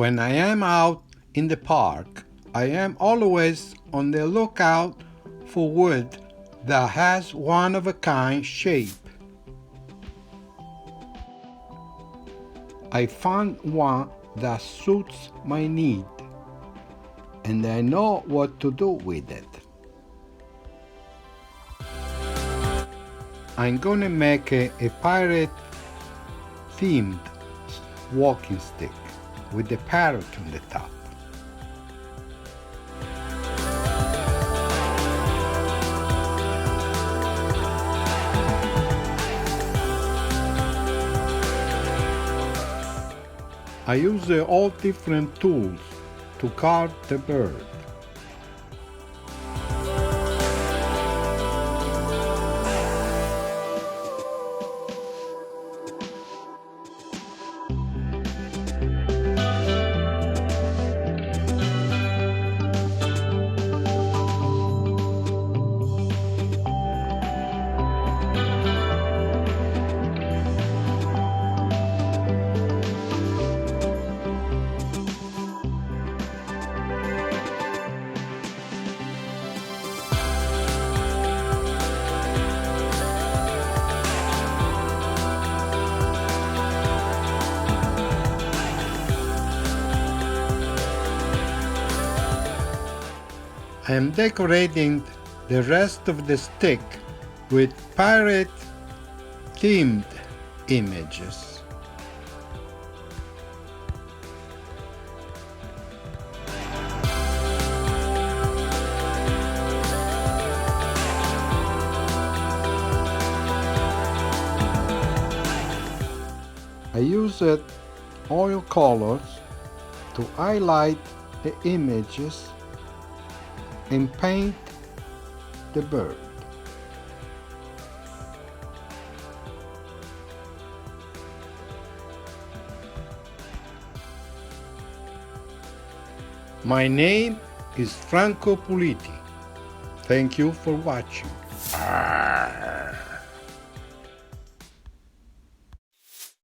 When I am out in the park, I am always on the lookout for wood that has one-of-a-kind shape. I found one that suits my need, and I know what to do with it. I'm gonna make a pirate-themed walking stick with the parrot on the top. I use all different tools to carve the bird. I am decorating the rest of the stick with pirate-themed images. I used oil colors to highlight the images and paint the bird. My name is Franco Puliti. Thank you for watching. Arr.